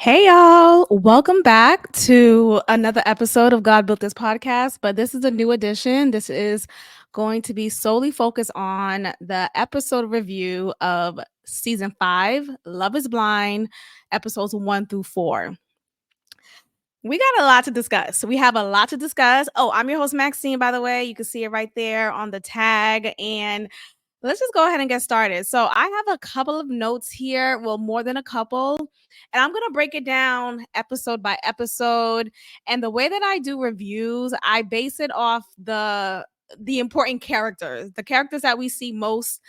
Hey y'all, welcome back to another episode of God Built This podcast. But this is a new edition. This is going to be solely focused on the episode review of season 5, Love is Blind, episodes 1 through 4. We got a lot to discuss. We have a lot to discuss. Oh, I'm your host, Maxine, by the way. You can see it right there on the tag. And let's just go ahead and get started. So I have a couple of notes here, well, more than a couple, and I'm going to break it down episode by episode. And the way that I do reviews, I base it off the important characters, the characters that we see most,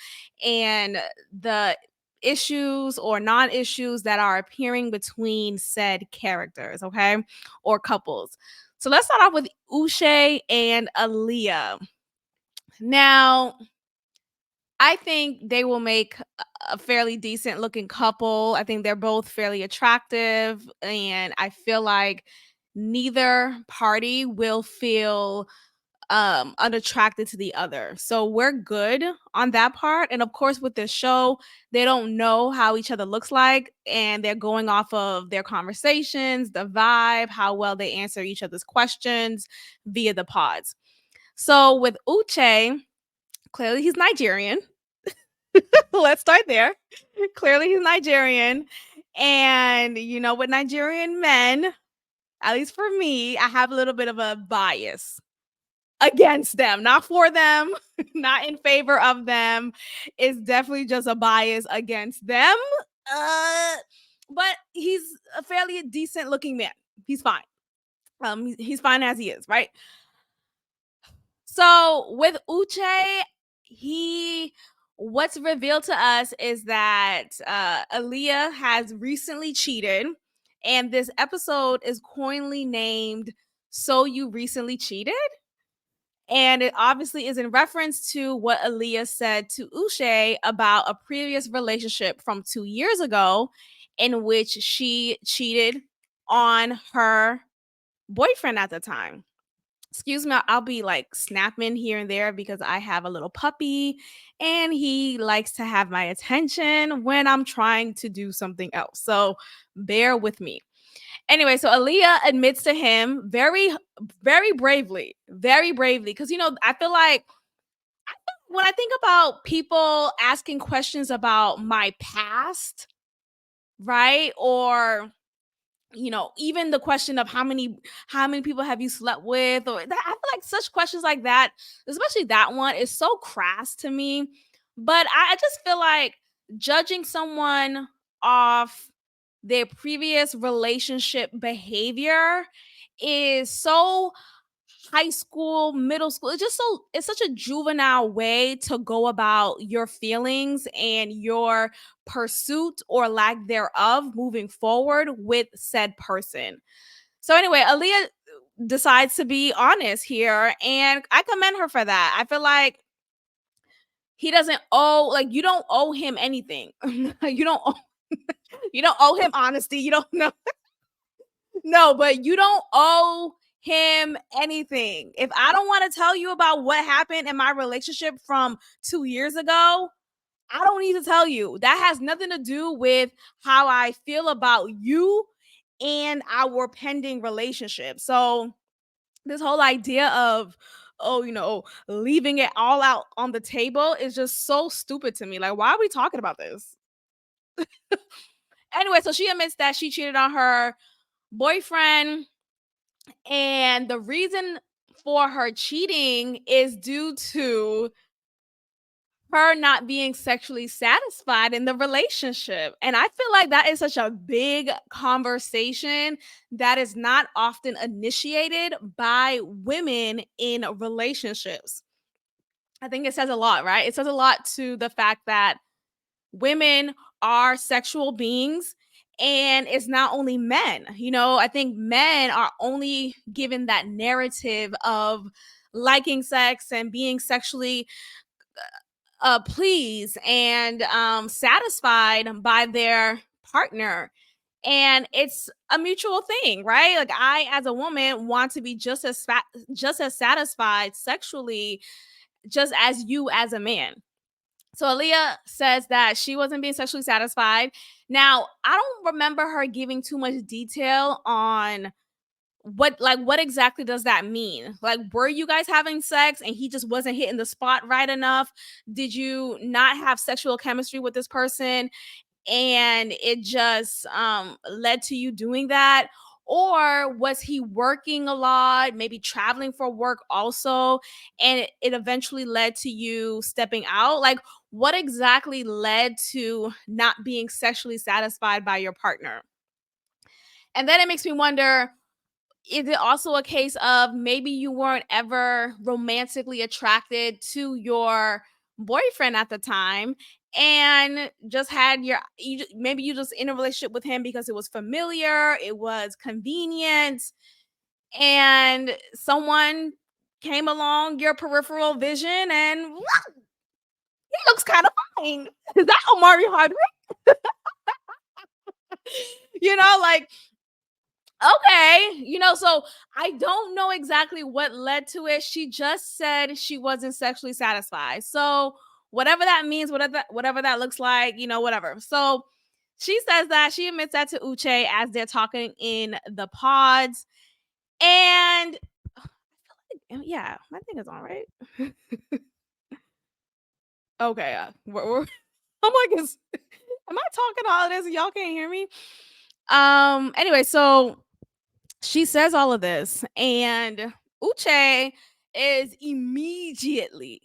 and the issues or non-issues that are appearing between said characters, okay? Or couples. So let's start off with Uche and Aaliyah. Now, I think they will make a fairly decent looking couple. I think they're both fairly attractive, and I feel like neither party will feel unattracted to the other. So we're good on that part. And of course, with this show, they don't know how each other looks like, and they're going off of their conversations, the vibe, how well they answer each other's questions via the pods. So with Uche, clearly he's Nigerian. Let's start there. Clearly, he's Nigerian. And, with Nigerian men, at least for me, I have a little bit of a bias against them, not for them, not in favor of them. It's definitely just a bias against them. Uh, but he's a fairly decent looking man. He's fine. He's fine as he is, right? So with Uche, he what's revealed to us is that Aaliyah has recently cheated, and this episode is coinly named "So You Recently Cheated," and it obviously is in reference to what Aaliyah said to Uche about a previous relationship from 2 years ago, in which she cheated on her boyfriend at the time. Excuse me, I'll be like snapping here and there because I have a little puppy and he likes to have my attention when I'm trying to do something else. So bear with me. Anyway, so Aaliyah admits to him very bravely, because I feel like when I think about people asking questions about my past, right? Or even the question of how many people have you slept with, or that, I feel like such questions like that, especially that one, is so crass to me. But I just feel like judging someone off their previous relationship behavior is so high school, middle school. It's such a juvenile way to go about your feelings and your pursuit or lack thereof moving forward with said person. So anyway, Aaliyah decides to be honest here, and I commend her for that. I feel like he doesn't owe like you don't owe him anything. you don't owe, you don't owe him honesty. You don't know. No, but you don't owe him anything. If I don't want to tell you about what happened in my relationship from 2 years ago, I don't need to tell you. That has nothing to do with how I feel about you and our pending relationship. So, this whole idea of, oh, leaving it all out on the table is just so stupid to me. Like, why are we talking about this? Anyway, so she admits that she cheated on her boyfriend. And the reason for her cheating is due to her not being sexually satisfied in the relationship. And I feel like that is such a big conversation that is not often initiated by women in relationships. I think it says a lot, right? It says a lot to the fact that women are sexual beings, and it's not only men. I think men are only given that narrative of liking sex and being sexually pleased and satisfied by their partner, and it's a mutual thing, right? Like, I as a woman want to be just as satisfied sexually just as you as a man. So Aaliyah says that she wasn't being sexually satisfied. Now, I don't remember her giving too much detail on what exactly does that mean? Like, were you guys having sex and he just wasn't hitting the spot right enough? Did you not have sexual chemistry with this person and it just led to you doing that? Or was he working a lot, maybe traveling for work also, and it eventually led to you stepping out? Like, what exactly led to not being sexually satisfied by your partner? And then it makes me wonder, is it also a case of maybe you weren't ever romantically attracted to your boyfriend at the time and just had maybe you just in a relationship with him because it was familiar, it was convenient, and someone came along your peripheral vision and he looks kind of fine. Is that Omari Hardwick? Like, okay, so I don't know exactly what led to it. She just said she wasn't sexually satisfied. So whatever that means, whatever that looks like, whatever. So she says that she admits that to Uche as they're talking in the pods. And yeah, I think it's all right. Okay, I'm like, am I talking all of this and y'all can't hear me? Anyway, so she says all of this, and Uche is immediately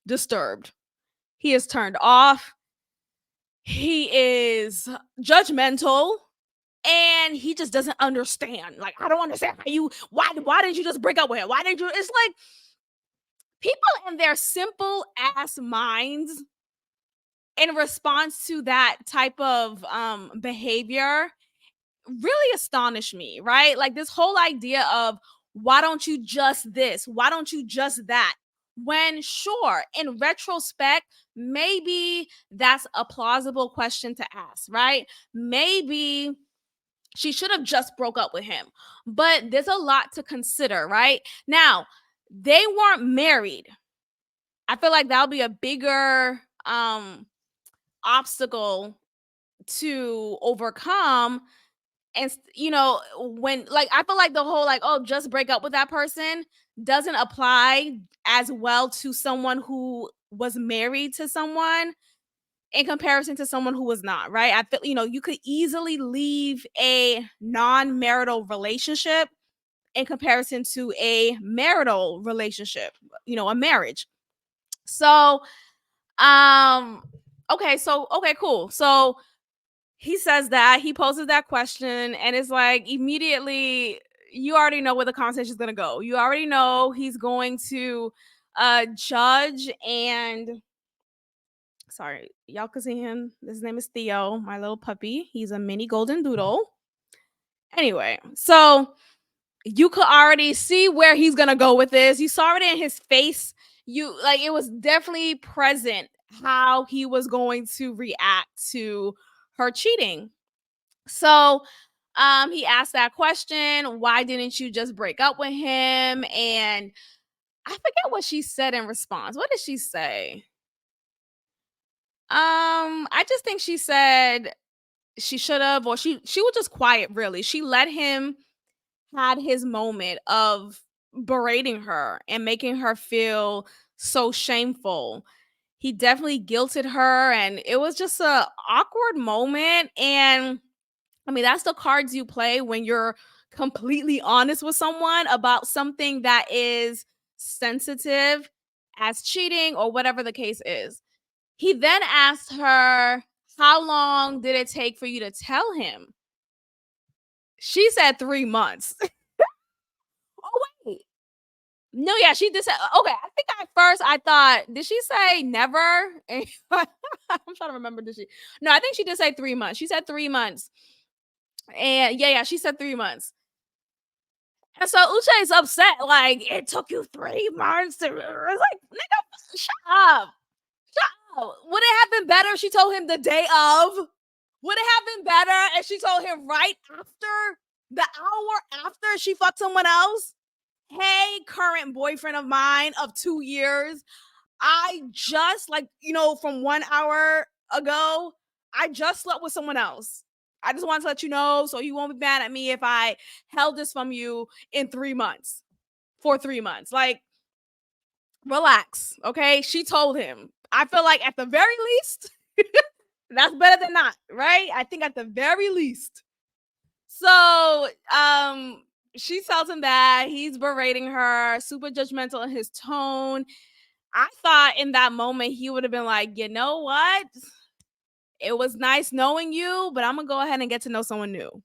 disturbed. He is turned off. He is judgmental, and he just doesn't understand. Like, I don't understand why didn't you just break up with him? Why didn't you? It's like people in their simple ass minds in response to that type of behavior really astonished me, right? Like this whole idea of why don't you just this? Why don't you just that? When sure, in retrospect, maybe that's a plausible question to ask, right? Maybe she should have just broke up with him. But there's a lot to consider, right? Now, they weren't married. I feel like that'll be a bigger obstacle to overcome. And when, like, I feel like the whole like, oh, just break up with that person doesn't apply as well to someone who was married to someone in comparison to someone who was not, right? I feel, you could easily leave a non-marital relationship in comparison to a marital relationship, a marriage. So okay, cool. So he says that, he poses that question, and it's like immediately you already know where the conversation is going to go. You already know he's going to judge and sorry, y'all can see him. His name is Theo, my little puppy. He's a mini golden doodle. Anyway, so you could already see where he's going to go with this. You saw it in his face. It was definitely present how he was going to react to her cheating. So he asked that question, why didn't you just break up with him? And I forget what she said in response. What did she say? I just think she said she should have, or she was just quiet, really. She let him had his moment of berating her and making her feel so shameful. He definitely guilted her, and it was just a awkward moment. And I mean, that's the cards you play when you're completely honest with someone about something that is sensitive as cheating or whatever the case is. He then asked her, how long did it take for you to tell him? She said 3 months. Oh, wait. No, yeah, she did say, okay, I think at first I thought, did she say never? I'm trying to remember, did she? No, I think she did say 3 months. She said 3 months. And yeah, she said 3 months. And so Uche is upset, like, it took you 3 months to. It's like, nigga, shut up. Shut up. Would it have been better if she told him the day of? Would it have been better if she told him right after, the hour after she fucked someone else? Hey, current boyfriend of mine of 2 years, I just, like, from 1 hour ago, I just slept with someone else. I just wanted to let you know so you won't be mad at me if I held this from you in 3 months, for 3 months. Like, relax, okay? She told him. I feel like at the very least, that's better than not, right? I think at the very least. So, she tells him that he's berating her, super judgmental in his tone. I thought in that moment he would have been like, you know what? It was nice knowing you, but I'm gonna go ahead and get to know someone new.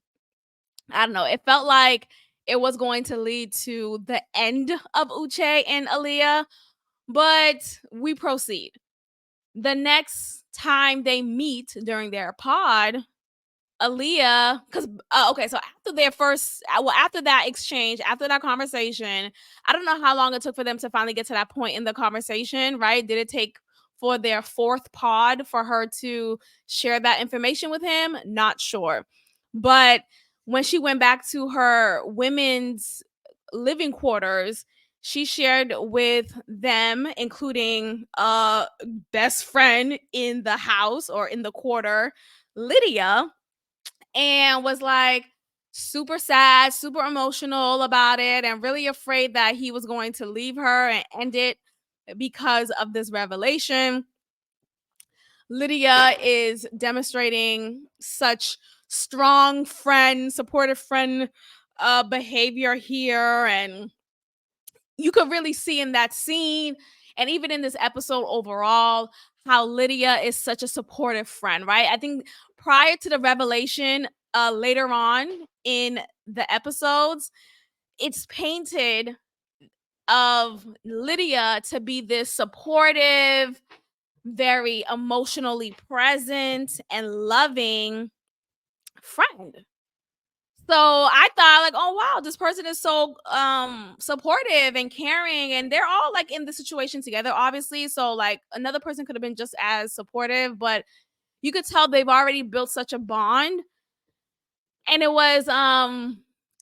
I don't know. It felt like it was going to lead to the end of Uche and Aaliyah, but we proceed. The next time they meet during their pod, Aaliyah, because okay, so after their first, after that exchange, after that conversation, I don't know how long it took for them to finally get to that point in the conversation, right? Did it take for their fourth pod for her to share that information with him? Not sure. But when she went back to her women's living quarters, she shared with them, including a best friend in the house or in the quarter, Lydia, and was like super sad, super emotional about it, and really afraid that he was going to leave her and end it because of this revelation. Lydia is demonstrating such strong friend, supportive friend behavior here, and you could really see in that scene and even in this episode overall how Lydia is such a supportive friend, right? I think prior to the revelation, later on in the episodes, it's painted of Lydia to be this supportive, very emotionally present and loving friend. So I thought like, oh wow, this person is so supportive and caring, and they're all like in the situation together, obviously. So like another person could have been just as supportive, but you could tell they've already built such a bond. And it was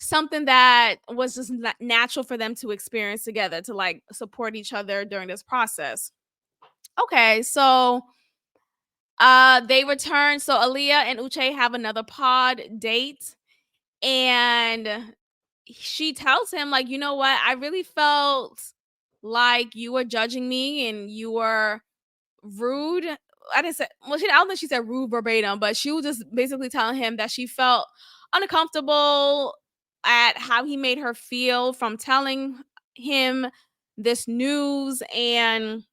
something that was just natural for them to experience together, to like support each other during this process. Okay, so they return. So Aaliyah and Uche have another pod date, and she tells him like, you know what, I really felt like you were judging me and you were rude. I didn't say, well, I don't think she said rude verbatim, but she was just basically telling him that she felt uncomfortable at how he made her feel from telling him this news. And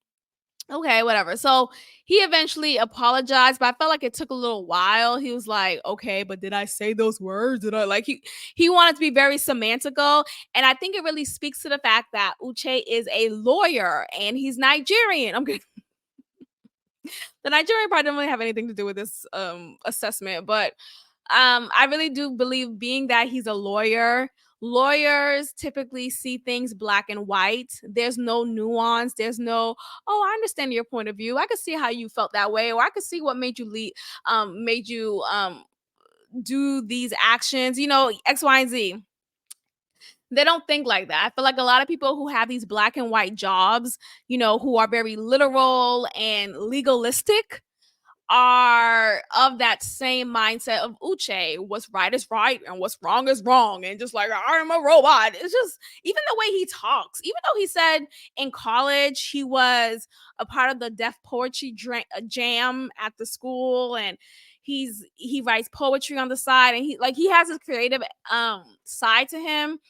okay, whatever. So he eventually apologized, but I felt like it took a little while. He was like, "Okay, but did I say those words? Did I like he wanted to be very semantical." And I think it really speaks to the fact that Uche is a lawyer and he's Nigerian. I'm kidding. The Nigerian part didn't really have anything to do with this assessment, but I really do believe, being that he's a lawyer, lawyers typically see things black and white. There's no nuance. There's no, oh, I understand your point of view. I could see how you felt that way, or I could see what made you do these actions, X, Y, and Z. They don't think like that. I feel like a lot of people who have these black and white jobs, who are very literal and legalistic, are of that same mindset of Uche. What's right is right and what's wrong is wrong. And just like, I'm a robot. It's just, even the way he talks, even though he said in college he was a part of the deaf poetry jam at the school, and he writes poetry on the side, and he has his creative side to him.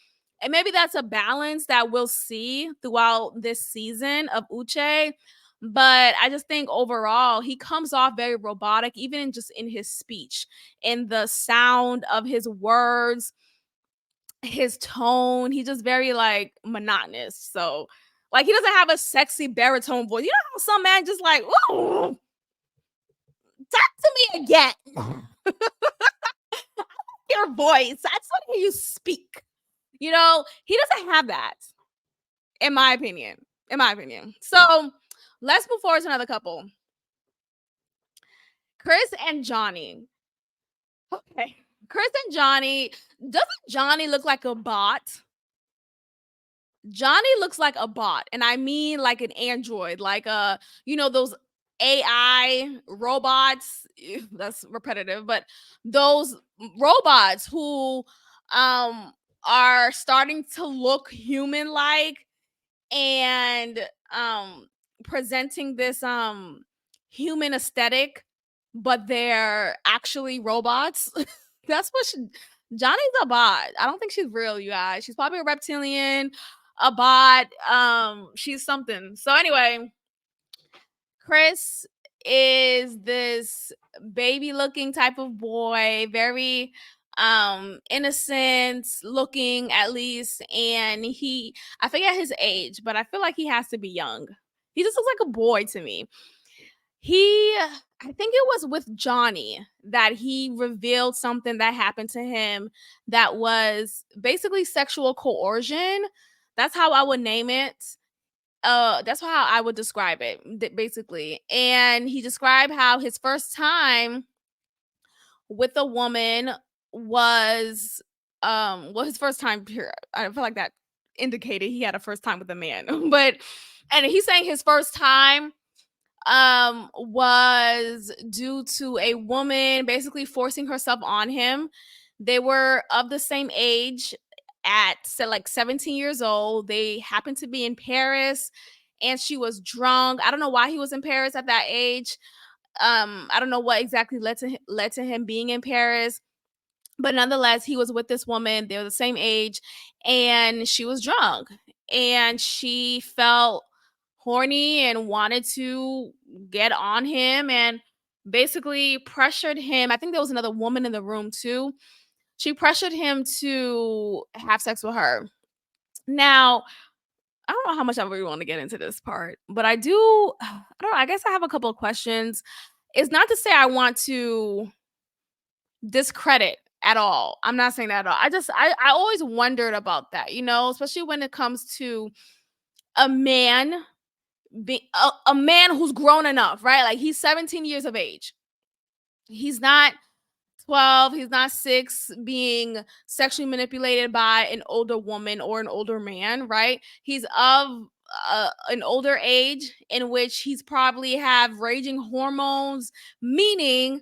And maybe that's a balance that we'll see throughout this season of Uche. But I just think overall, he comes off very robotic, even in his speech, in the sound of his words, his tone. He's just very like monotonous. So, like, he doesn't have a sexy baritone voice. You know how some man just like, ooh, talk to me again. Your voice. I just want to hear you speak. He doesn't have that, in my opinion. In my opinion. So let's move forward to another couple. Chris and Johnny. Okay. Chris and Johnny. Doesn't Johnny look like a bot? Johnny looks like a bot, and I mean like an android, like those AI robots. That's repetitive, but those robots who um are starting to look human like, and um presenting this human aesthetic, but they're actually robots. That's what Johnny's a bot. I don't think she's real, you guys. She's probably a reptilian, a bot. She's something. So anyway, Chris is this baby looking type of boy, very innocent looking, at least, and I forget his age, but I feel like he has to be young. He just looks like a boy to me. I think it was with Johnny that he revealed something that happened to him that was basically sexual coercion. That's how I would name it. That's how I would describe it, basically. And he described how his first time with a woman was his first time here. I feel like that indicated he had a first time with a man. But and he's saying his first time was due to a woman basically forcing herself on him. They were of the same age, at like 17 years old. They happened to be in Paris, and she was drunk. I don't know why he was in Paris at that age. I don't know what exactly led to him being in Paris, but nonetheless, he was with this woman. They were the same age, and she was drunk, and she felt horny and wanted to get on him, and basically pressured him. I think there was another woman in the room too. She pressured him to have sex with her. Now, I don't know how much I really want to get into this part, but I do. I don't know. I guess I have a couple of questions. It's not to say I want to discredit at all. I'm not saying that at all. I always wondered about that, especially when it comes to a man a man who's grown enough, right? Like, he's 17 years of age. He's not 12, he's not 6, being sexually manipulated by an older woman or an older man, right? He's of an older age in which he's probably have raging hormones, meaning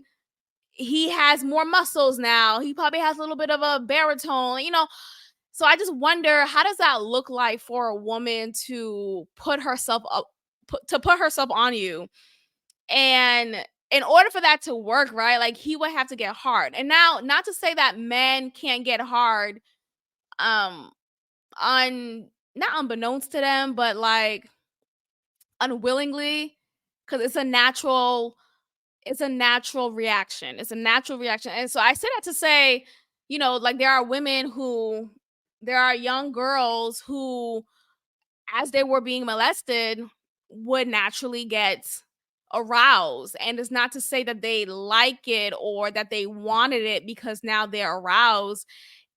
he has more muscles now. He probably has a little bit of a baritone. So I just wonder, how does that look like for a woman to put herself on you? And in order for that to work, right, like, he would have to get hard. And now, not to say that men can't get hard, um, on not unbeknownst to them, but like unwillingly, because it's a natural reaction. It's a natural reaction. And so I say that to say, like, there are young girls who, as they were being molested, would naturally get aroused. And it's not to say that they like it or that they wanted it because now they're aroused.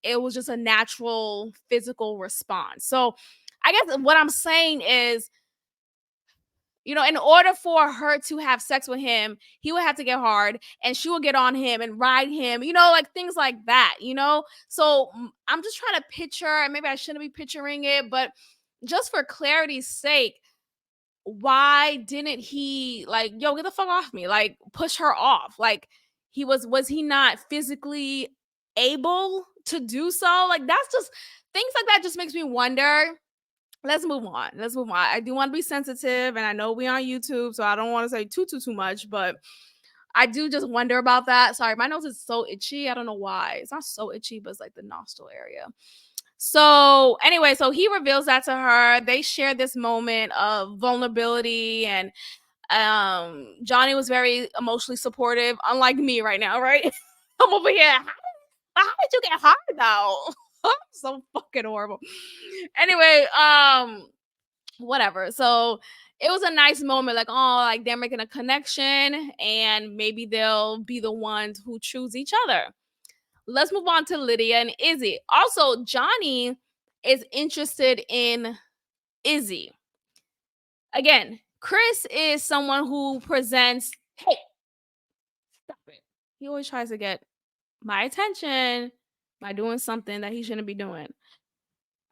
It was just a natural physical response. So I guess what I'm saying is, in order for her to have sex with him, he would have to get hard, and she would get on him and ride him, like things like that. So I'm just trying to picture, and maybe I shouldn't be picturing it, but just for clarity's sake, why didn't he, like, yo, get the fuck off me, like, push her off? Like, was he not physically able to do so? Like, that's just things like that just makes me wonder. Let's move on. I do want to be sensitive, and I know we on YouTube, so I don't want to say too much, but I do just wonder about that. Sorry, my nose is so itchy. I don't know why. It's not so itchy, but it's like the nostril area. So anyway, so he reveals that to her. They share this moment of vulnerability, and Johnny was very emotionally supportive, unlike me right now, right? I'm over here. How did you get hard though? I'm so fucking horrible. Anyway, whatever. So it was a nice moment, like, oh, like, they're making a connection, and maybe they'll be the ones who choose each other. Let's move on to Lydia and Izzy. Also, Johnny is interested in Izzy. Again, Chris is someone who presents, hey, stop it. He always tries to get my attention by doing something that he shouldn't be doing.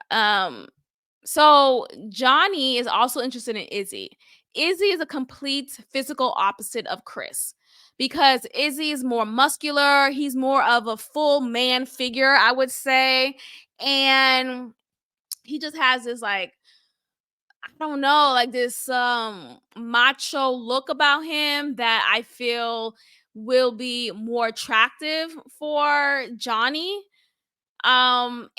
Um, So Johnny is also interested in Izzy. Izzy is a complete physical opposite of Chris because Izzy is more muscular. He's more of a full man figure, I would say. And he just has this like, I don't know, like this macho look about him that I feel will be more attractive for Johnny. And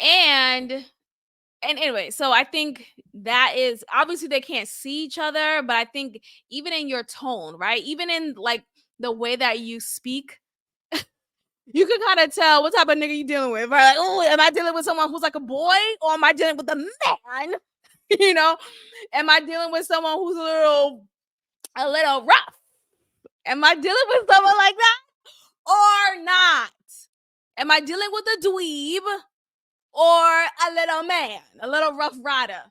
anyway, so I think that is obviously they can't see each other, but I think even in your tone, right? Even in like the way that you speak, you can kind of tell what type of nigga you dealing with, right? Like, oh, am I dealing with someone who's like a boy, or am I dealing with a man? you know, am I dealing with someone who's a little rough? Am I dealing with someone like that or not? Am I dealing with a dweeb or a little man, a little rough rider?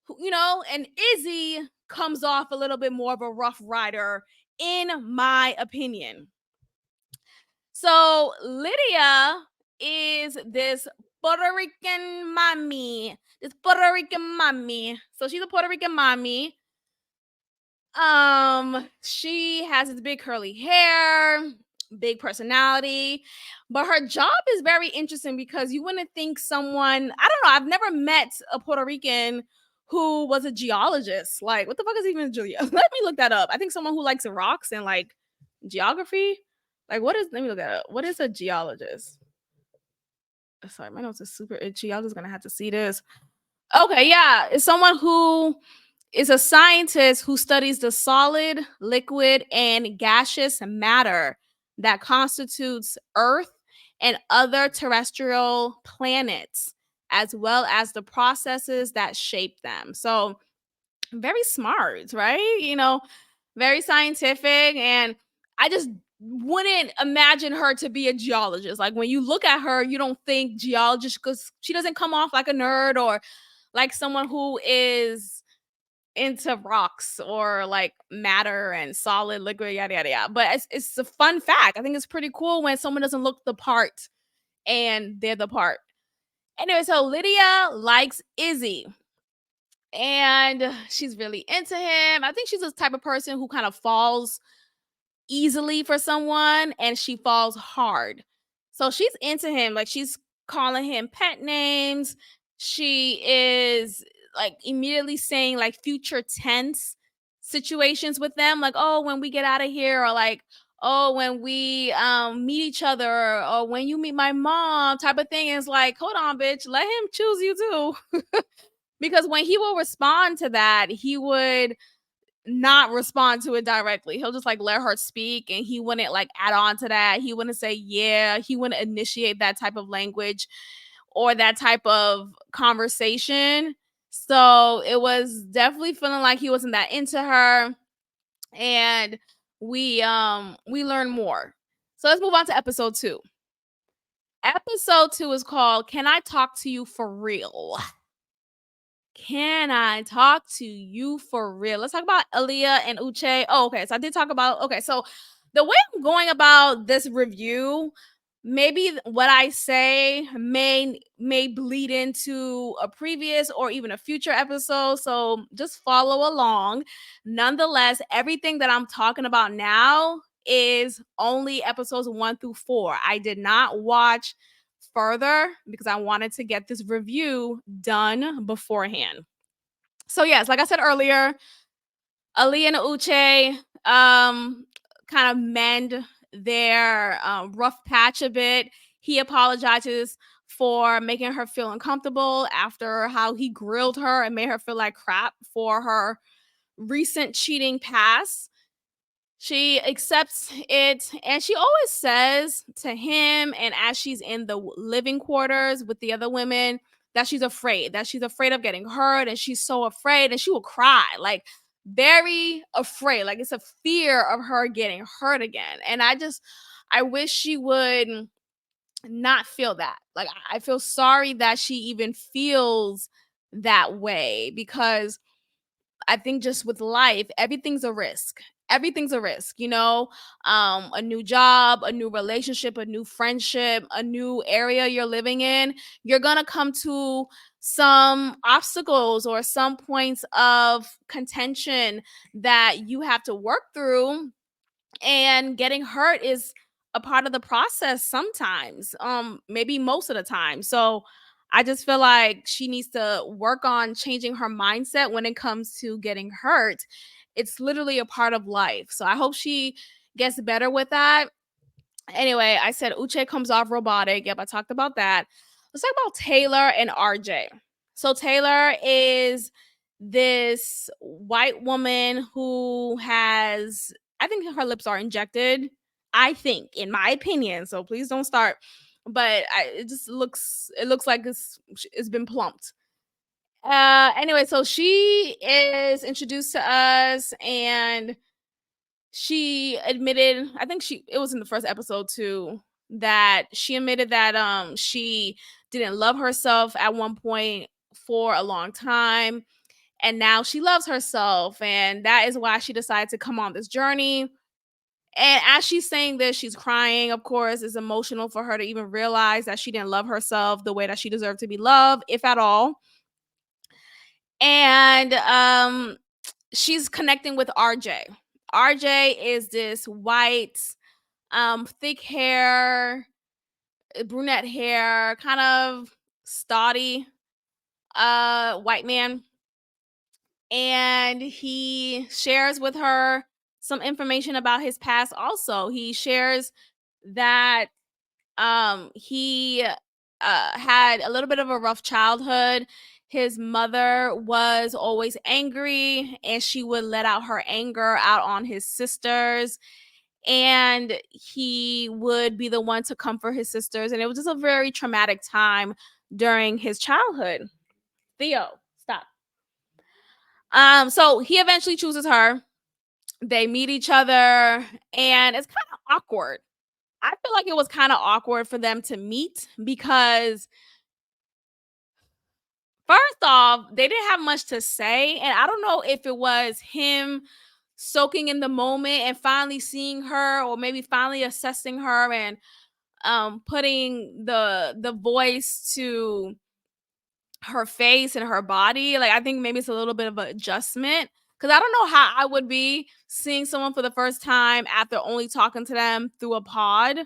And Izzy comes off a little bit more of a rough rider, in my opinion. So Lydia is this Puerto Rican mommy. So she's a Puerto Rican mommy. She has this big curly hair, big personality, but her job is very interesting because you wouldn't think someone, I don't know, I've never met a Puerto Rican who was a geologist. Like, what the fuck is even Julia? Let me look that up. I think someone who likes rocks and like geography. Like, let me look that up. What is a geologist? Sorry, my notes are super itchy. I'm just gonna have to see this. Okay, yeah, it's someone who is a scientist who studies the solid, liquid, and gaseous matter that constitutes Earth and other terrestrial planets, as well as the processes that shape them. So, very smart, right? Very scientific. And I just wouldn't imagine her to be a geologist. Like, when you look at her, you don't think geologist because she doesn't come off like a nerd or like someone who is into rocks or like matter and solid liquid yada yada yada. But it's a fun fact. I think it's pretty cool when someone doesn't look the part and they're the part. Anyway, so Lydia likes Izzy and she's really into him. I think she's the type of person who kind of falls easily for someone and she falls hard. So she's into him. Like, she's calling him pet names. She is like immediately saying like future tense situations with them, like, oh, when we get out of here, or like, oh, when we meet each other, or when you meet my mom, type of thing. Is like, hold on, bitch, let him choose you too. Because when he will respond to that, he would not respond to it directly. He'll just like let her speak and he wouldn't like add on to that. He wouldn't say, yeah, he wouldn't initiate that type of language or that type of conversation. So it was definitely feeling like he wasn't that into her. And we learn more. So let's move on to episode 2. Episode 2 is called Can I Talk to You for Real? Can I talk to you for real? Let's talk about Aaliyah and Uche. Oh, okay. So I did talk about, okay. So the way I'm going about this review, maybe what I say may bleed into a previous or even a future episode. So just follow along. Nonetheless, everything that I'm talking about now is only episodes 1 through 4. I did not watch further because I wanted to get this review done beforehand. So yes, like I said earlier, Ali and Uche kind of mend their rough patch a bit. He apologizes for making her feel uncomfortable after how he grilled her and made her feel like crap for her recent cheating past. She accepts it and she always says to him, and as she's in the living quarters with the other women, that she's afraid of getting hurt, and she's so afraid, and she will cry, like very afraid, like it's a fear of her getting hurt again. And I wish she would not feel that. Like, I feel sorry that she even feels that way, because I think just with life, everything's a risk. everything's a risk, a new job, a new relationship, a new friendship, a new area you're living in. You're going to come to some obstacles or some points of contention that you have to work through, and getting hurt is a part of the process sometimes, maybe most of the time. So I just feel like she needs to work on changing her mindset when it comes to getting hurt. It's literally a part of life, so I hope she gets better with that. Anyway, I said Uche comes off robotic. Yep, I talked about that. Let's talk about Taylor and RJ. So Taylor is this white woman who has, I think her lips are injected. I think, in my opinion. So please don't start. But it looks like it's been plumped. Anyway, so she is introduced to us, and she admitted, I think it was in the first episode too, that she admitted that she didn't love herself at one point for a long time, and now she loves herself, and that is why she decided to come on this journey. And as she's saying this, she's crying. Of course, it's emotional for her to even realize that she didn't love herself the way that she deserved to be loved, if at all. And she's connecting with RJ. RJ is this white, thick hair, brunette hair, kind of stoddy, white man. And he shares with her some information about his past also. He shares that he had a little bit of a rough childhood. His mother was always angry, and she would let out her anger out on his sisters, and he would be the one to comfort his sisters, and it was just a very traumatic time during his childhood. Theo, stop. So he eventually chooses her. They meet each other, and it's kind of awkward. I feel like it was kind of awkward for them to meet because, first off, they didn't have much to say, and I don't know if it was him soaking in the moment and finally seeing her, or maybe finally assessing her and putting the voice to her face and her body. Like, I think maybe it's a little bit of an adjustment, because I don't know how I would be seeing someone for the first time after only talking to them through a pod. But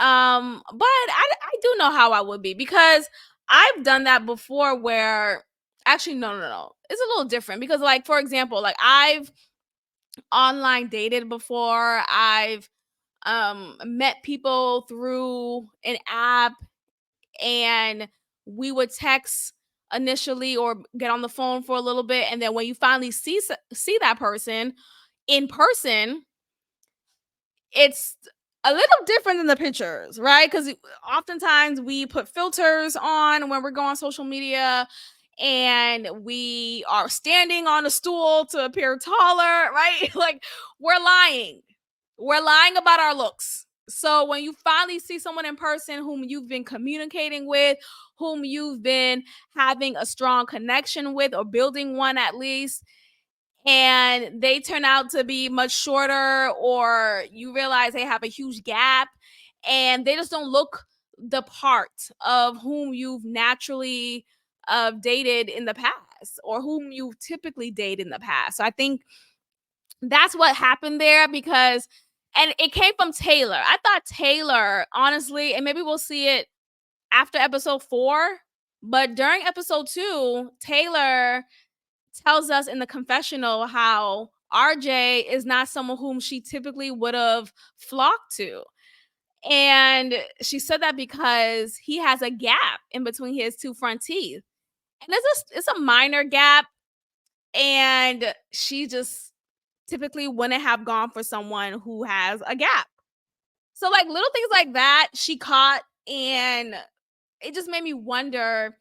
I do know how I would be, because I've done that before, where actually no. It's a little different, because, like, for example, like, I've online dated before. I've met people through an app, and we would text initially or get on the phone for a little bit, and then when you finally see that person in person, it's a little different than the pictures, right? Because oftentimes we put filters on when we're going on social media, and we are standing on a stool to appear taller, right? Like, we're lying. We're lying about our looks. So when you finally see someone in person whom you've been communicating with, whom you've been having a strong connection with, or building one at least, and they turn out to be much shorter, or you realize they have a huge gap, and they just don't look the part of whom you've naturally dated in the past, or whom you typically date in the past. So I think that's what happened there, because, and it came from Taylor. I thought Taylor, honestly, and maybe we'll see it after episode 4, but during episode 2, Taylor tells us in the confessional how RJ is not someone whom she typically would have flocked to. And she said that because he has a gap in between his 2 front teeth. And it's a minor gap, and she just typically wouldn't have gone for someone who has a gap. So, like, little things like that she caught, and it just made me wonder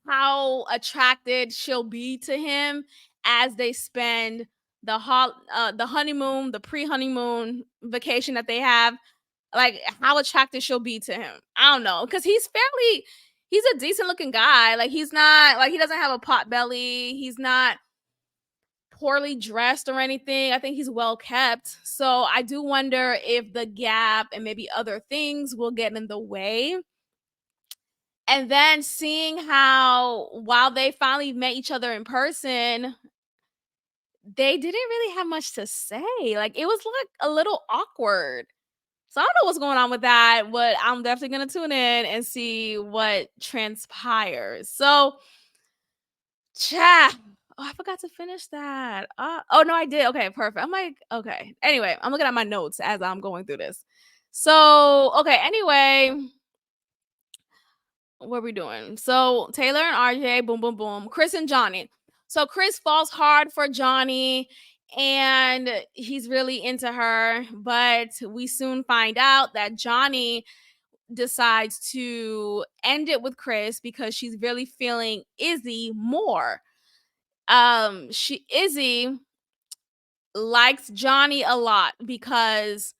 how attracted she'll be to him as they spend the honeymoon, the pre-honeymoon vacation that they have. Like, how attracted she'll be to him. I don't know, because he's a decent looking guy. Like, he's not, like, he doesn't have a pot belly. He's not poorly dressed or anything. I think he's well kept. So I do wonder if the gap and maybe other things will get in the way. And then seeing how while they finally met each other in person, they didn't really have much to say. Like it was like a little awkward. So I don't know what's going on with that, but I'm definitely gonna tune in and see what transpires. So, chat. Oh, I forgot to finish that. Oh no, I did. Okay, perfect. I'm like, okay. Anyway, I'm looking at my notes as I'm going through this. So, okay. Anyway, what are we doing? So Taylor and RJ, boom, boom, boom. Chris and Johnny. So Chris falls hard for Johnny and he's really into her, but we soon find out that Johnny decides to end it with Chris because she's really feeling Izzy more. Izzy likes Johnny a lot because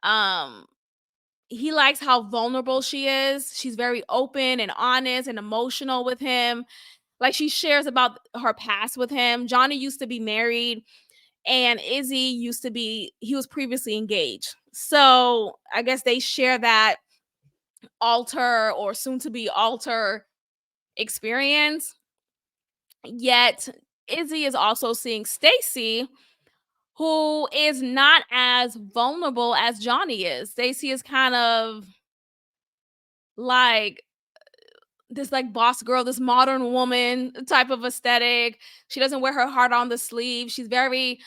um he likes how vulnerable she is. She's very open and honest and emotional with him. Like she shares about her past with him. Johnny used to be married and Izzy he was previously engaged. So I guess they share that alter or soon to be alter experience. Yet Izzy is also seeing Stacy, who is not as vulnerable as Johnny is. Stacy is kind of like this like boss girl, this modern woman type of aesthetic. She doesn't wear her heart on the sleeve. She's very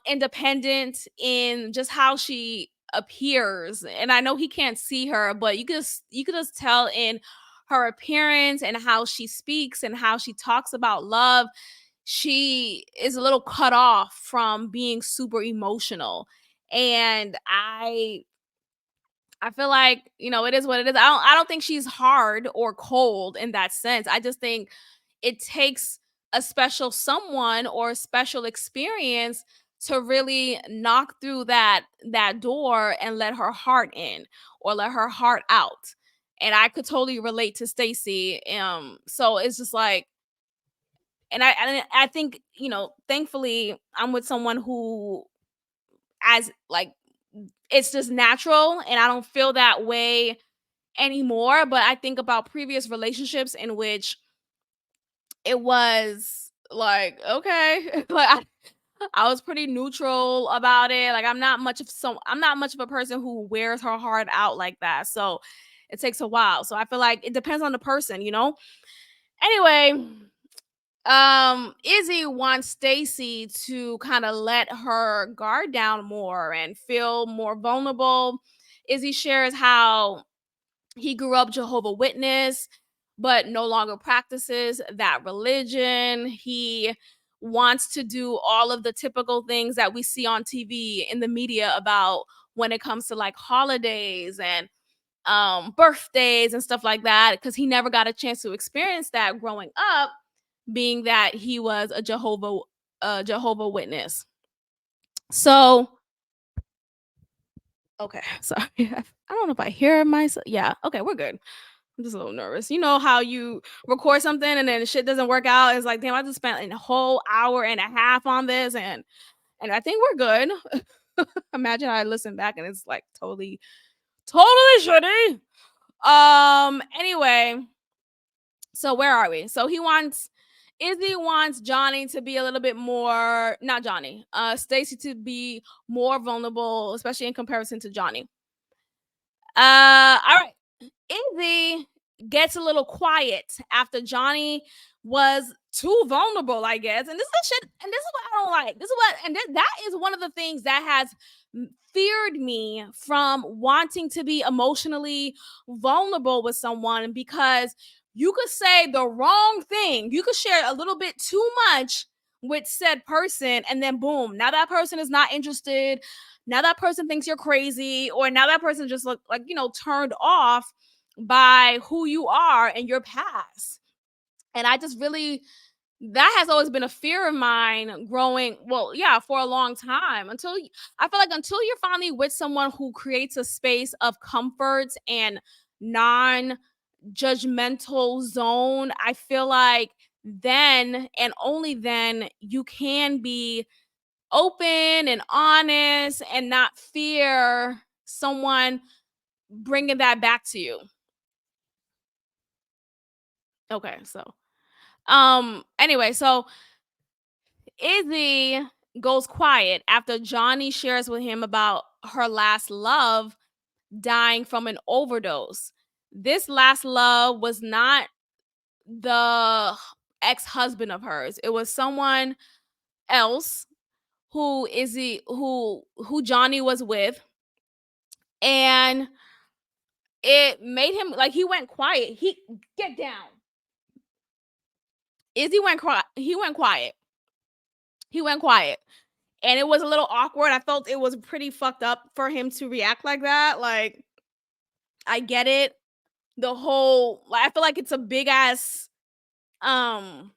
independent in just how she appears. And I know he can't see her, but you could just tell in her appearance and how she speaks and how she talks about love. She is a little cut off from being super emotional. And I feel like, it is what it is. I don't think she's hard or cold in that sense. I just think it takes a special someone or a special experience to really knock through that door and let her heart in or let her heart out. And I could totally relate to Stacy. So it's just like, and I think, thankfully I'm with someone who as like it's just natural and I don't feel that way anymore. But I think about previous relationships in which it was like, okay, I was pretty neutral about it. Like I'm not much of a person who wears her heart out like that. So it takes a while. So I feel like it depends on the person. Anyway, Izzy wants Stacy to kind of let her guard down more and feel more vulnerable. Izzy shares how he grew up Jehovah Witness, but no longer practices that religion. He wants to do all of the typical things that we see on TV in the media about when it comes to like holidays and birthdays and stuff like that because he never got a chance to experience that growing up, being that he was a Jehovah Witness. So okay, sorry. I don't know if I hear myself. Yeah, okay, we're good. I'm just a little nervous. You know how you record something and then shit doesn't work out? It's like, damn, I just spent a whole hour and a half on this and I think we're good. Imagine I listen back and it's like totally shitty. Anyway, so where are we? So Izzy wants Johnny to be a little bit more, not Johnny, Stacy to be more vulnerable, especially in comparison to Johnny. All right. Izzy gets a little quiet after Johnny was too vulnerable, I guess. And this is the shit, and this is what I don't like. That is one of the things that has feared me from wanting to be emotionally vulnerable with someone because you could say the wrong thing. You could share a little bit too much with said person, and then boom, now that person is not interested. Now that person thinks you're crazy, or now that person just look like, turned off by who you are and your past. And I just really, that has always been a fear of mine growing, well, yeah, for a long time I feel like until you're finally with someone who creates a space of comfort and non judgmental zone, I feel like then and only then you can be open and honest and not fear someone bringing that back to you. Okay, so anyway, so Izzy goes quiet after Johnny shares with him about her last love dying from an overdose. This last love was not the ex-husband of hers. It was someone else who Johnny was with, and it made him like he went quiet. He get down. Izzy went quiet. He went quiet. He went quiet. And it was a little awkward. I felt it was pretty fucked up for him to react like that. Like, I get it. The whole like I feel like it's a big ass um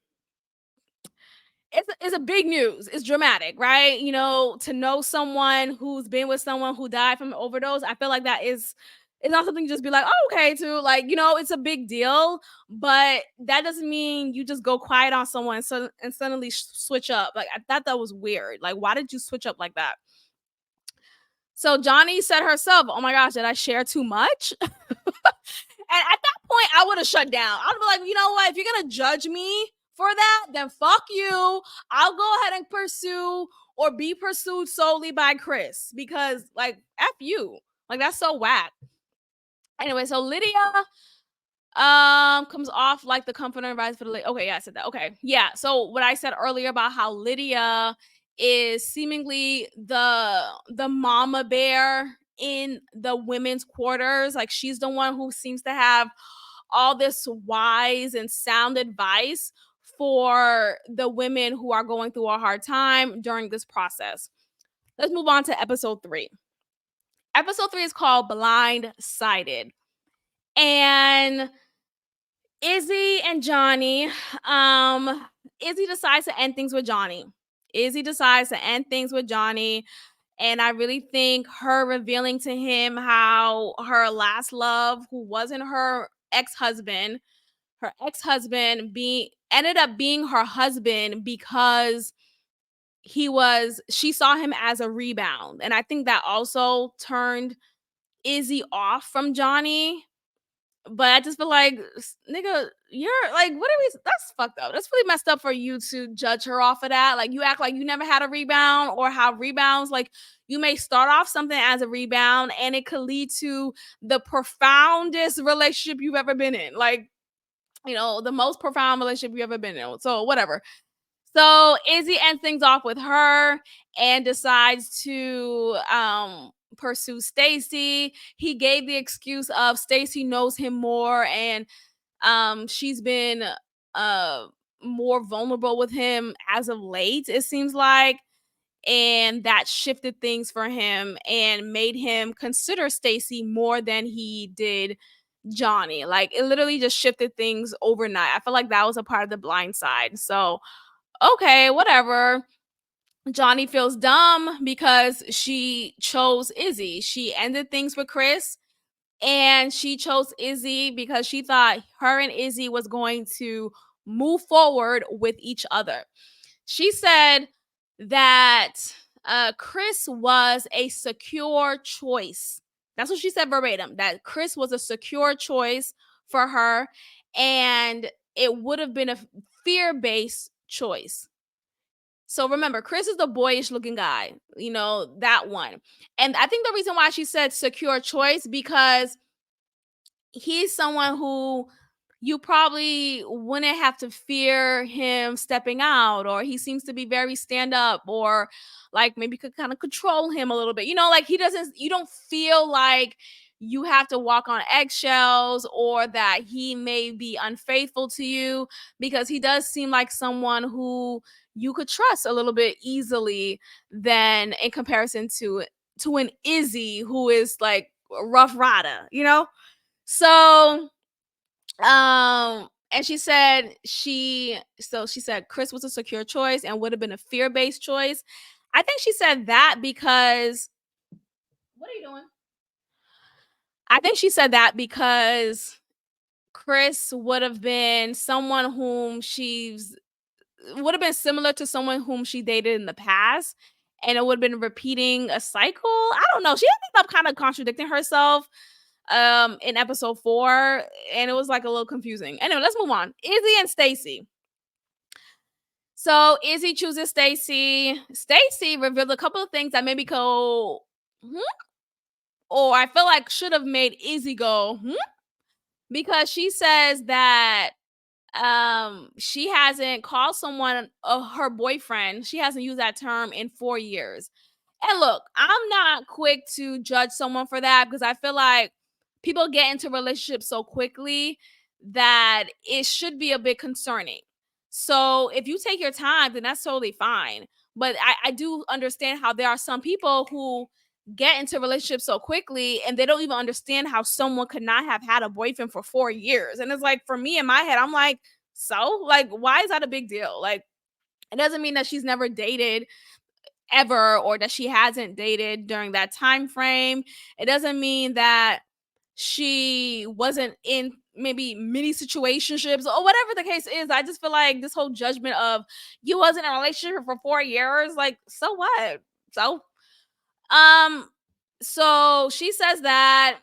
it's a big news. It's dramatic, right? You know, to know someone who's been with someone who died from an overdose, I feel like that is it's not something you just be like, oh, okay, too. Like, you know, it's a big deal, but that doesn't mean you just go quiet on someone and suddenly switch up. Like, I thought that was weird. Like, why did you switch up like that? So Johnny said herself, "Oh my gosh, did I share too much?" And at that point, I would have shut down. I'd be like, you know what? If you're gonna judge me for that, then fuck you. I'll go ahead and pursue or be pursued solely by Chris because, like, f you. Like that's so whack. Anyway, so Lydia comes off like the comforter and advisor for the okay, yeah, I said that. Okay. Yeah. So what I said earlier about how Lydia is seemingly the mama bear in the women's quarters. Like she's the one who seems to have all this wise and sound advice for the women who are going through a hard time during this process. Let's move on to episode 3. Episode 3 is called Blindsided. And Izzy and Johnny, Izzy decides to end things with Johnny. Izzy decides to end things with Johnny. And I really think her revealing to him how her last love, who wasn't her ex-husband being ended up being her husband because she saw him as a rebound. And I think that also turned Izzy off from Johnny, but I just feel like, nigga, you're like, what are we? That's fucked up. That's really messed up for you to judge her off of that. Like, you act like you never had a rebound, or how rebounds, like, you may start off something as a rebound and it could lead to the profoundest relationship you've ever been in. Like, you know, the most profound relationship you've ever been in. So, whatever. So Izzy ends things off with her and decides to pursue Stacy. He gave the excuse of Stacy knows him more and she's been uh more vulnerable with him as of late, it seems like. And that shifted things for him and made him consider Stacy more than he did Johnny. Like it literally just shifted things overnight. I feel like that was a part of the blind side. So okay, whatever. Johnny feels dumb because she chose Izzy. She ended things with Chris and she chose Izzy because she thought her and Izzy was going to move forward with each other. She said that Chris was a secure choice. That's what she said verbatim, that Chris was a secure choice for her and it would have been a fear-based choice. So remember, Chris is the boyish looking guy, you know, that one. And I think the reason why she said secure choice because he's someone who you probably wouldn't have to fear him stepping out, or he seems to be very stand up, or like maybe could kind of control him a little bit. You know, like you don't feel like you have to walk on eggshells or that he may be unfaithful to you because he does seem like someone who you could trust a little bit easily than in comparison to an Izzy who is like a rough rider, you know? So, and she said Chris was a secure choice and would have been a fear-based choice. I think she said that because what are you doing? I think she said that because Chris would have been someone whom she's would have been similar to someone whom she dated in the past, and it would have been repeating a cycle. I don't know. She ended up kind of contradicting herself in episode 4, and it was like a little confusing. Anyway, let's move on. Izzy and Stacy. So Izzy chooses Stacy. Stacy revealed a couple of things that made me go, hmm? Or I feel like should have made Izzy go, hmm? Because she says that she hasn't called someone her boyfriend. She hasn't used that term in 4 years. And look, I'm not quick to judge someone for that because I feel like people get into relationships so quickly that it should be a bit concerning. So if you take your time, then that's totally fine. But I do understand how there are some people who get into relationships so quickly and they don't even understand how someone could not have had a boyfriend for 4 years. And it's like, for me in my head, I'm like, so like, why is that a big deal? Like, it doesn't mean that she's never dated ever or that she hasn't dated during that time frame. It doesn't mean that she wasn't in maybe many situationships or whatever the case is. I just feel like this whole judgment of you wasn't in a relationship for 4 years, like, so what? So um so she says that.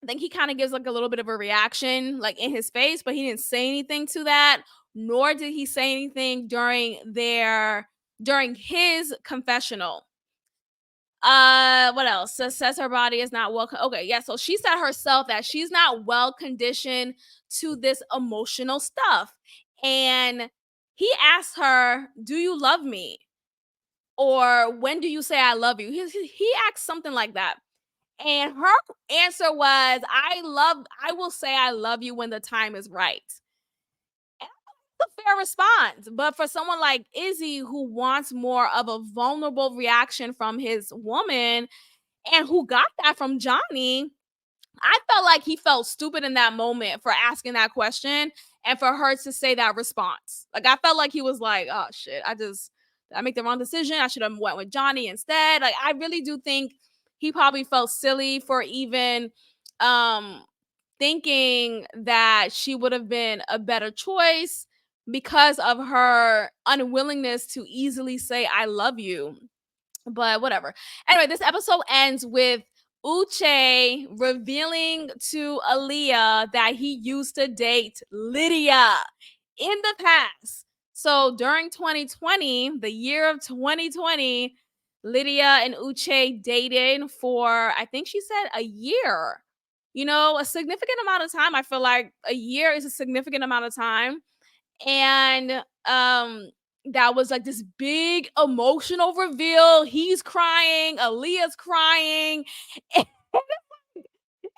I think he kind of gives like a little bit of a reaction like in his face, but he didn't say anything to that, nor did he say anything during his confessional. What else? Says her body is not well. Okay, yeah. So she said herself that she's not well conditioned to this emotional stuff. And he asked her, "Do you love me?" Or "When do you say I love you?" He asked something like that. And her answer was, I will say I love you when the time is right. And that's a fair response. But for someone like Izzy, who wants more of a vulnerable reaction from his woman and who got that from Johnny, I felt like he felt stupid in that moment for asking that question and for her to say that response. Like, I felt like he was like, oh shit, I make the wrong decision. I should have went with Johnny instead. Like, I really do think he probably felt silly for even um thinking that she would have been a better choice because of her unwillingness to easily say I love you. But whatever. Anyway, this episode ends with Uche revealing to Aaliyah that he used to date Lydia in the past. So during 2020, the year of 2020, Lydia and Uche dated for, I think she said, a year. You know, a significant amount of time. I feel like a year is a significant amount of time. And that was like this big emotional reveal. He's crying, Aaliyah's crying. Am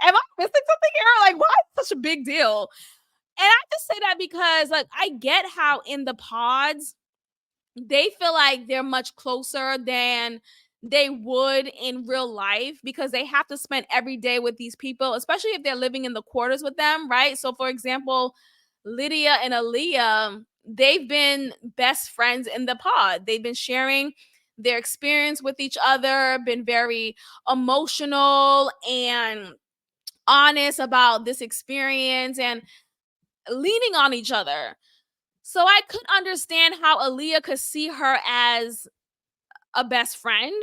I missing something here? Like, why is it such a big deal? And I just say that because, like, I get how in the pods they feel like they're much closer than they would in real life because they have to spend every day with these people, especially if they're living in the quarters with them, right? So, for example, Lydia and Aaliyah, they've been best friends in the pod. They've been sharing their experience with each other, been very emotional and honest about this experience and leaning on each other. So I could understand how Aaliyah could see her as a best friend,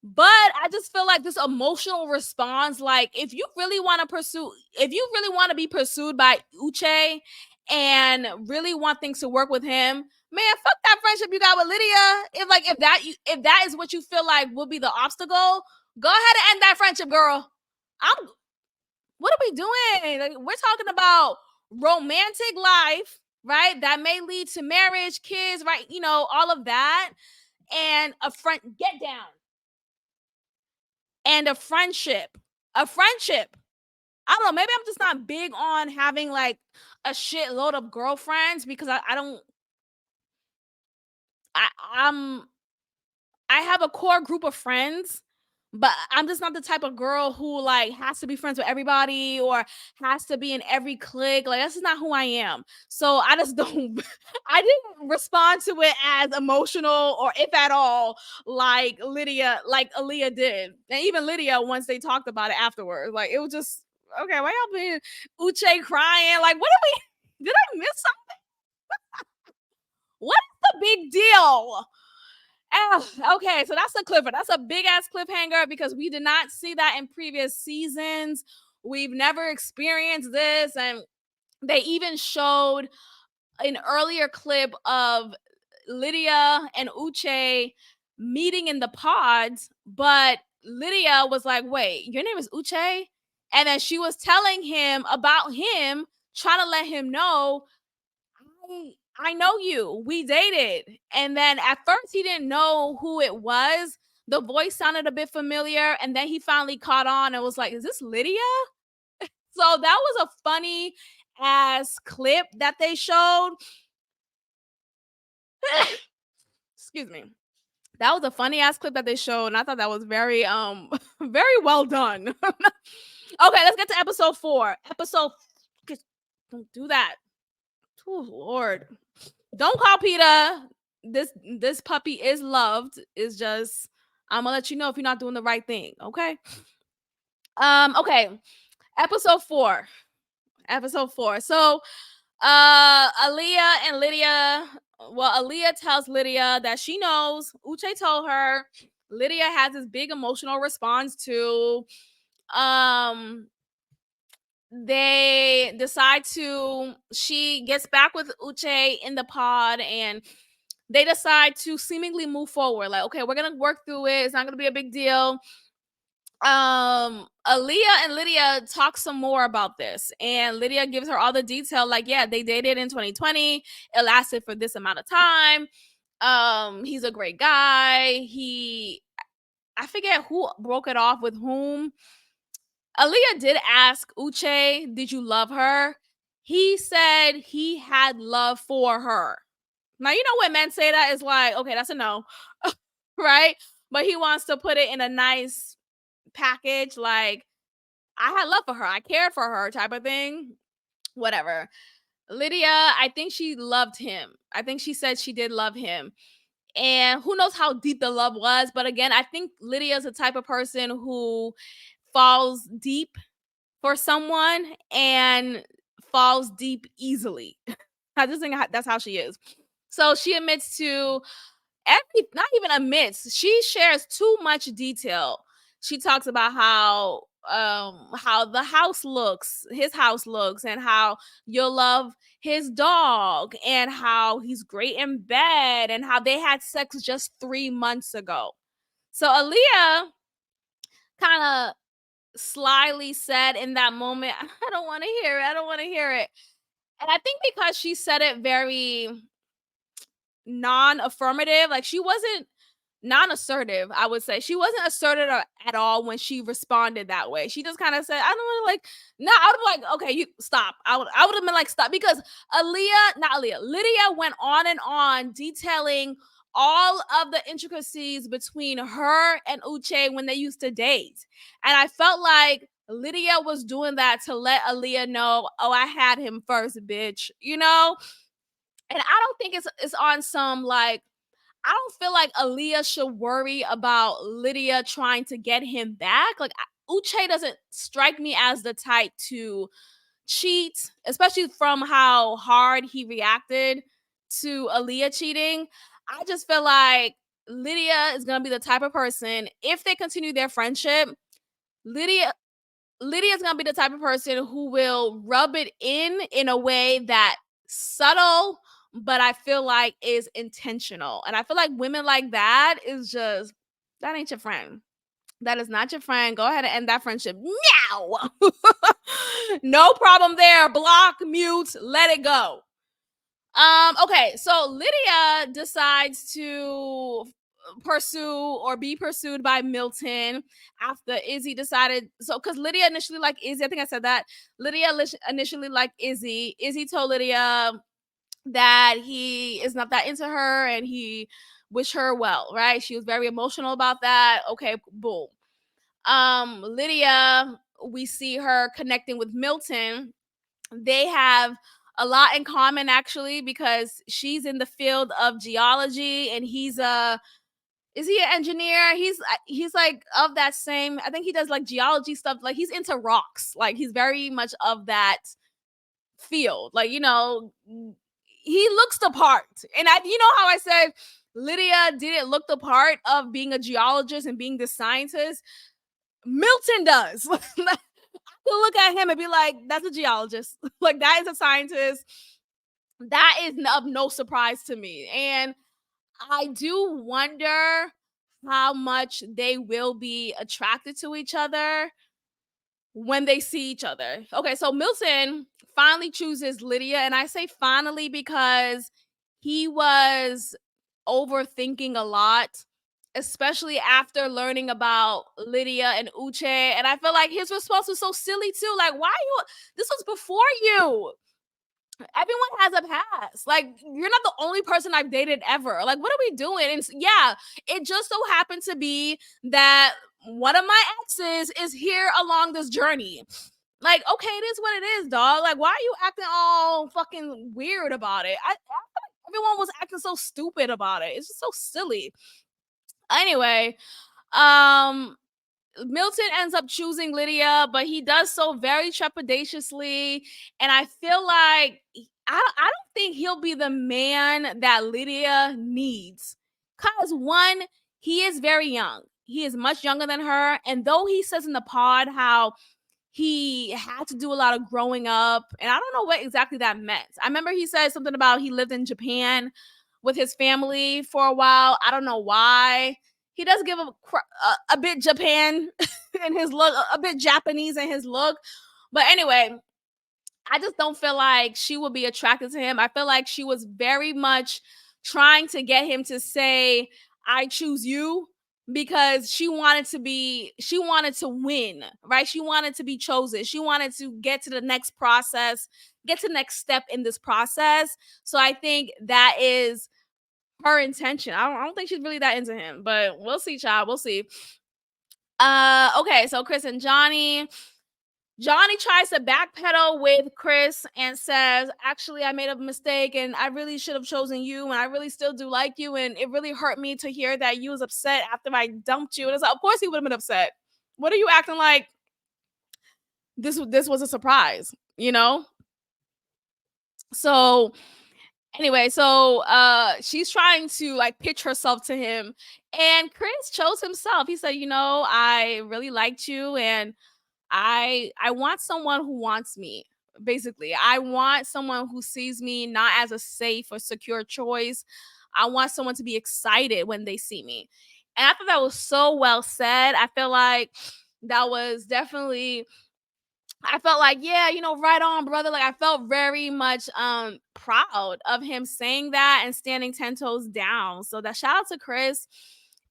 but I just feel like this emotional response, like if you really want to be pursued by Uche and really want things to work with him, man, fuck that friendship you got with Lydia. If that is what you feel like will be the obstacle, go ahead and end that friendship, girl. I'm What are we doing? Like, we're talking about romantic life, right? That may lead to marriage, kids, right? You know, all of that. And a friend, get down. And a friendship. A friendship. I don't know. Maybe I'm just not big on having like a shitload of girlfriends because I don't I I'm I have a core group of friends, but I'm just not the type of girl who like has to be friends with everybody or has to be in every clique. Like, that's just not who I am. So I just don't I didn't respond to it as emotional or if at all like Aaliyah did. And even Lydia once they talked about it afterwards. Like, it was just Okay, why y'all being Uche crying? Like, what are we? Did I miss something? What's the big deal? Okay, so that's a cliffhanger. That's a big ass cliffhanger because we did not see that in previous seasons. We've never experienced this, and they even showed an earlier clip of Lydia and Uche meeting in the pods, but Lydia was like, "Wait, your name is Uche?" And then she was telling him about him, trying to let him know, I know you. We dated. And then at first he didn't know who it was. The voice sounded a bit familiar. And then he finally caught on and was like, "Is this Lydia?" So that was a funny ass clip that they showed. Excuse me. That was a funny ass clip that they showed. And I thought that was very, very well done. Okay, let's get to episode 4. Don't do that. Oh, Lord. Don't call Peter. This puppy is loved. It's just I'm gonna let you know if you're not doing the right thing. Okay. Okay. Episode 4. Episode 4. So Aaliyah and Lydia. Well, Aaliyah tells Lydia that she knows. Uche told her. Lydia has this big emotional response to. They decide to. She gets back with Uche in the pod and they decide to seemingly move forward. Like, okay, we're gonna work through it. It's not gonna be a big deal. Aaliyah and Lydia talk some more about this, and Lydia gives her all the detail. Like, yeah, they dated in 2020. It lasted for this amount of time. He's a great guy. I forget who broke it off with whom. Aaliyah did ask Uche, "Did you love her?" He said he had love for her. Now, you know when men say that, it's like, okay, that's a no, right? But he wants to put it in a nice package, like, I had love for her, I cared for her type of thing. Whatever. Lydia, I think she loved him. I think she said she did love him. And who knows how deep the love was. But again, I think Lydia's the type of person who falls deep for someone and falls deep easily. I just think that's how she is. So she admits to not even admits, she shares too much detail. She talks about how the house looks, his house looks, and how you'll love his dog, and how he's great in bed, and how they had sex just 3 months ago. So Aaliyah kind of slyly said in that moment, "I don't want to hear it. I don't want to hear it." And I think because she said it very non-affirmative, like she wasn't non-assertive, I would say. She wasn't assertive at all when she responded that way. She just kind of said, "I don't want to like." No, I would have like, "Okay, you stop." I would have been like, "Stop," because Lydia went on and on detailing all of the intricacies between her and Uche when they used to date. And I felt like Lydia was doing that to let Aaliyah know, "Oh, I had him first, bitch," you know? And I don't think it's on some like, I don't feel like Aaliyah should worry about Lydia trying to get him back. Like, Uche doesn't strike me as the type to cheat, especially from how hard he reacted to Aaliyah cheating. I just feel like Lydia is gonna be the type of person, if they continue their friendship, Lydia Lydia's gonna be the type of person who will rub it in a way that subtle, but I feel like is intentional. And I feel like women like that is just, that ain't your friend. That is not your friend. Go ahead and end that friendship now. No problem there. Block, mute, let it go. Okay, so Lydia decides to pursue or be pursued by Milton after Izzy decided, so because Lydia initially liked Izzy, I think I said that. Lydia initially liked Izzy. Izzy told Lydia that he is not that into her and he wished her well, right? She was very emotional about that. Okay, boom. Lydia, we see her connecting with Milton. They have a lot in common actually, because she's in the field of geology and he's a Is he an engineer? He's like of that same. I think he does like geology stuff. Like he's into rocks. Like he's very much of that field. Like he looks the part. And you know how I said Lydia didn't look the part of being a geologist and being the scientist. Milton does. I could look at him and be like, "That's a geologist. Like that is a scientist." That is of no surprise to me. And I do wonder how much they will be attracted to each other when they see each other. Okay, so Milton finally chooses Lydia, and I say finally because he was overthinking a lot, especially after learning about Lydia and Uche. And I feel like his response was so silly too. Like, why you? This was before you. Everyone has a past. Like, you're not the only person I've dated ever. Like, what are we doing? And yeah, it just so happened to be that one of my exes is here along this journey. Like, okay, it is what it is, dog. Like, why are you acting all fucking weird about it? I feel like everyone was acting so stupid about it. It's just so silly. Anyway, um, Milton ends up choosing Lydia, but he does so very trepidatiously. And I feel like I don't think he'll be the man that Lydia needs. Because one, he is very young. He is much younger than her. And though he says in the pod how he had to do a lot of growing up, and I don't know what exactly that meant. I remember he said something about he lived in Japan with his family for a while. I don't know why. He does give a bit Japan in his look, a bit Japanese in his look. But anyway, I just don't feel like she would be attracted to him. I feel like she was very much trying to get him to say, I choose you, because she wanted to win, right? She wanted to be chosen. She wanted to get to the next process, get to the next step in this process. So I think that is her intention. I don't think she's really that into him, but we'll see, child. We'll see. Okay, so Chris and Johnny tries to backpedal with Chris and says, actually, I made a mistake and I really should have chosen you. And I really still do like you. And it really hurt me to hear that you was upset after I dumped you. And it's like, of course he would have been upset. What are you acting like this was a surprise, you know? So anyway, so she's trying to like pitch herself to him. And Chris chose himself. He said, I really liked you and I want someone who wants me. Basically, I want someone who sees me not as a safe or secure choice. I want someone to be excited when they see me. And I thought that was so well said. I feel like that was definitely I felt like, yeah, right on, brother. Like I felt very much proud of him saying that and standing 10 toes down. So that shout out to Chris.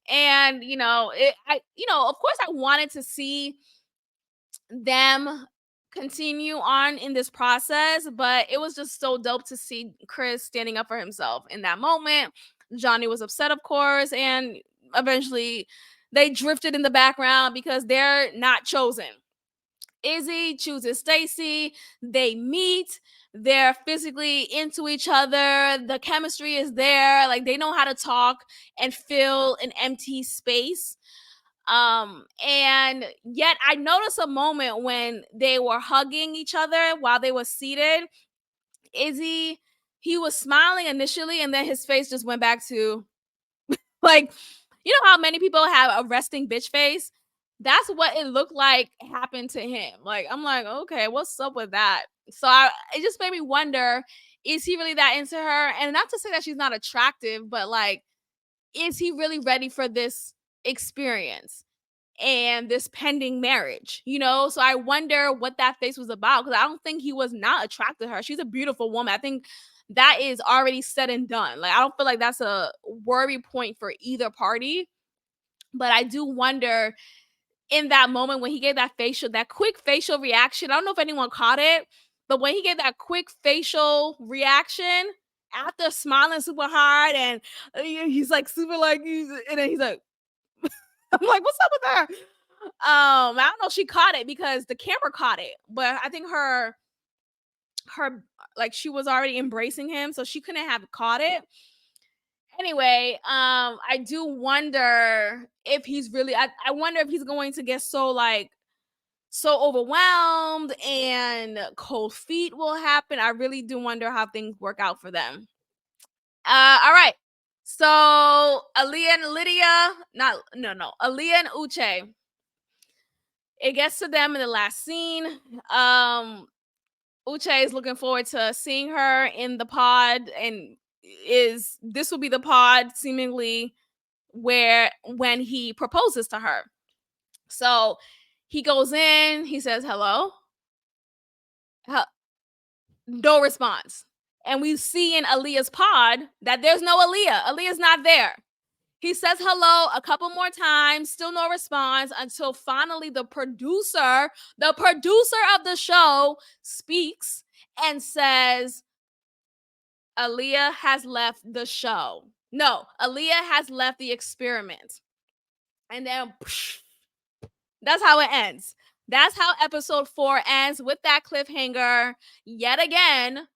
And of course I wanted to see them continue on in this process, but it was just so dope to see Chris standing up for himself in that moment. Johnny was upset, of course, and eventually they drifted in the background because they're not chosen. Izzy chooses Stacy. They meet. They're physically into each other. The chemistry is there. Like they know how to talk and fill an empty space. And yet I noticed a moment when they were hugging each other while they were seated. Izzy, he was smiling initially, and then his face just went back to like, how many people have a resting bitch face? That's what it looked like happened to him. Like, I'm like, okay, what's up with that? So it just made me wonder, is he really that into her? And not to say that she's not attractive, but like, is he really ready for this experience and this pending marriage? So I wonder what that face was about, because I don't think he was not attracted to her. She's a beautiful woman. I think that is already said and done. Like, I don't feel like that's a worry point for either party. But I do wonder, in that moment when he gave that quick facial reaction, I don't know if anyone caught it, but when he gave that quick facial reaction after smiling super hard, and he's like super like, and then he's like, I'm like, what's up with her? I don't know if she caught it because the camera caught it, but I think her like she was already embracing him, so she couldn't have caught it. Anyway, I do wonder if he's really. I wonder if he's going to get so overwhelmed and cold feet will happen. I really do wonder how things work out for them. All right. So Aaliyah and Lydia, not no, Aaliyah and Uche. It gets to them in the last scene. Uche is looking forward to seeing her in the pod, and this will be the pod seemingly where when he proposes to her. So he goes in, he says hello, no response. And we see in Aaliyah's pod that there's no Aaliyah. Aaliyah's not there. He says hello a couple more times, still no response until finally the producer of the show speaks and says, Aaliyah has left the show. No, Aaliyah has left the experiment. And then that's how it ends. That's how episode 4 ends, with that cliffhanger yet again.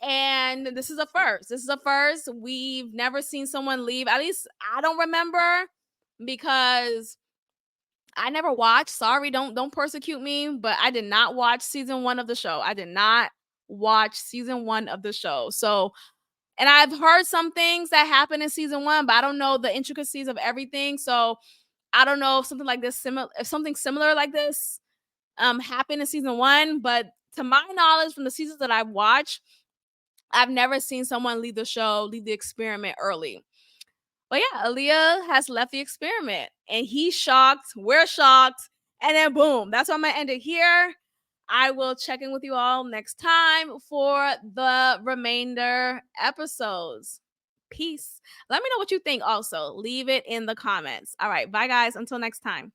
And this is a first. This is a first. We've never seen someone leave. At least I don't remember, because I never watched. Sorry, don't persecute me, but I did not watch season 1 of the show. I did not watch season 1 of the show. So, and I've heard some things that happen in season 1, but I don't know the intricacies of everything. So I don't know if something like this if something similar like this happened in season 1, but to my knowledge from the seasons that I've watched, I've never seen someone leave the experiment early. But yeah, Aaliyah has left the experiment, and he's shocked. We're shocked. And then boom, that's why I'm going to end it here. I will check in with you all next time for the remainder episodes. Peace. Let me know what you think also. Leave it in the comments. All right. Bye, guys. Until next time.